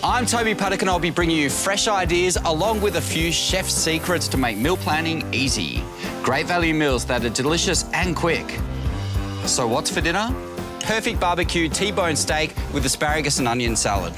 I'm Tobie Puttock and I'll be bringing you fresh ideas along with a few chef's secrets to make meal planning easy. Great value meals that are delicious and quick. So what's for dinner? Perfect barbecue T-bone steak with asparagus and onion salad.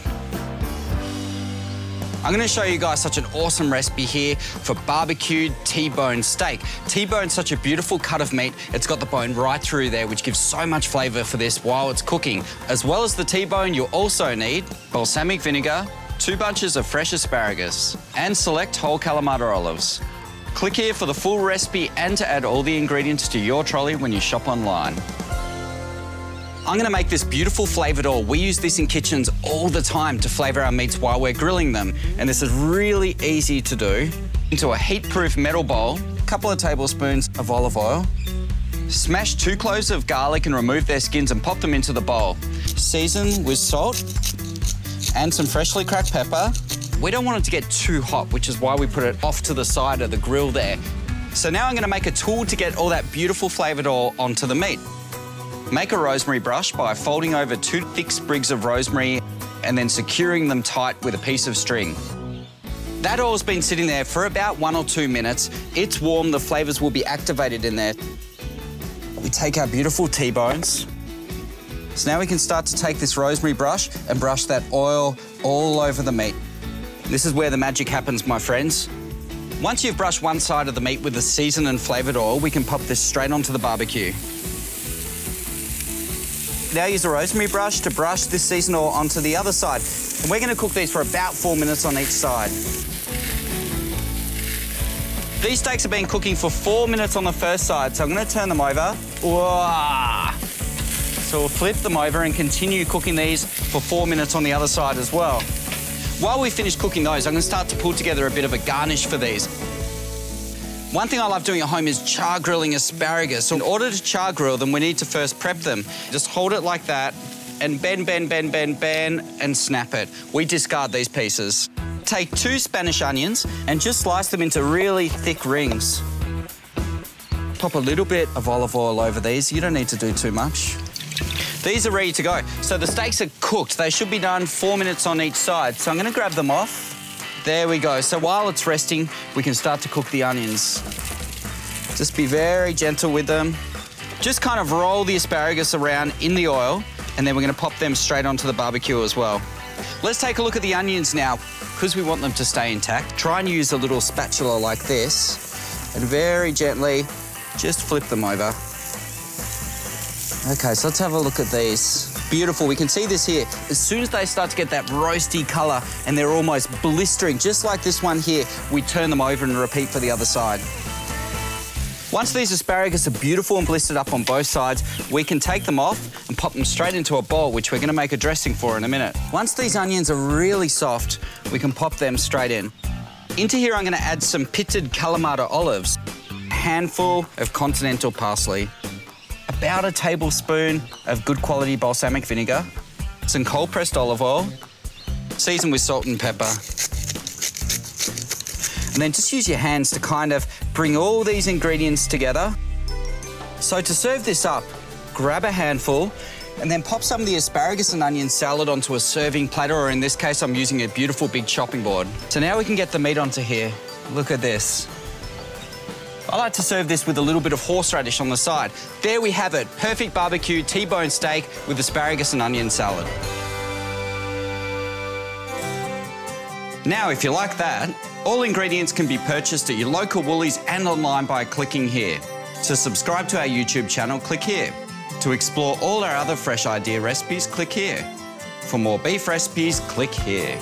I'm going to show you guys such an awesome recipe here for barbecued T-bone steak. T-bone's such a beautiful cut of meat. It's got the bone right through there, which gives so much flavour for this while it's cooking. As well as the T-bone, you'll also need balsamic vinegar, 2 bunches of fresh asparagus, and select whole Kalamata olives. Click here for the full recipe and to add all the ingredients to your trolley when you shop online. I'm going to make this beautiful flavoured oil. We use this in kitchens all the time to flavour our meats while we're grilling them. And this is really easy to do. Into a heat-proof metal bowl, a couple of tablespoons of olive oil. Smash 2 cloves of garlic and remove their skins and pop them into the bowl. Season with salt and some freshly cracked pepper. We don't want it to get too hot, which is why we put it off to the side of the grill there. So now I'm going to make a tool to get all that beautiful flavoured oil onto the meat. Make a rosemary brush by folding over 2 thick sprigs of rosemary and then securing them tight with a piece of string. That oil's been sitting there for about 1 or 2 minutes. It's warm, the flavours will be activated in there. We take our beautiful T-bones. So now we can start to take this rosemary brush and brush that oil all over the meat. This is where the magic happens, my friends. Once you've brushed one side of the meat with the seasoned and flavoured oil, we can pop this straight onto the barbecue. Now use a rosemary brush to brush this seasoned oil onto the other side. And we're going to cook these for about 4 minutes on each side. These steaks have been cooking for 4 minutes on the first side, so I'm going to turn them over. Whoa. So we'll flip them over and continue cooking these for 4 minutes on the other side as well. While we finish cooking those, I'm going to start to pull together a bit of a garnish for these. One thing I love doing at home is char grilling asparagus. So in order to char grill them, we need to first prep them. Just hold it like that and bend, and snap it. We discard these pieces. Take 2 Spanish onions and just slice them into really thick rings. Pop a little bit of olive oil over these. You don't need to do too much. These are ready to go. So the steaks are cooked. They should be done 4 minutes on each side. So I'm going to grab them off. There we go. So while it's resting, we can start to cook the onions. Just be very gentle with them. Just kind of roll the asparagus around in the oil, and then we're going to pop them straight onto the barbecue as well. Let's take a look at the onions now. Because we want them to stay intact, try and use a little spatula like this, and very gently just flip them over. Okay, so let's have a look at these. Beautiful, we can see this here. As soon as they start to get that roasty colour and they're almost blistering, just like this one here, we turn them over and repeat for the other side. Once these asparagus are beautiful and blistered up on both sides, we can take them off and pop them straight into a bowl, which we're going to make a dressing for in a minute. Once these onions are really soft, we can pop them straight in. Into here, I'm going to add some pitted Kalamata olives, a handful of continental parsley, about a tablespoon of good quality balsamic vinegar, some cold pressed olive oil, season with salt and pepper. And then just use your hands to kind of bring all these ingredients together. So to serve this up, grab a handful and then pop some of the asparagus and onion salad onto a serving platter, or in this case, I'm using a beautiful big chopping board. So now we can get the meat onto here. Look at this. I like to serve this with a little bit of horseradish on the side. There we have it, perfect barbecue T-bone steak with asparagus and onion salad. Now, if you like that, all ingredients can be purchased at your local Woolies and online by clicking here. To subscribe to our YouTube channel, click here. To explore all our other fresh idea recipes, click here. For more beef recipes, click here.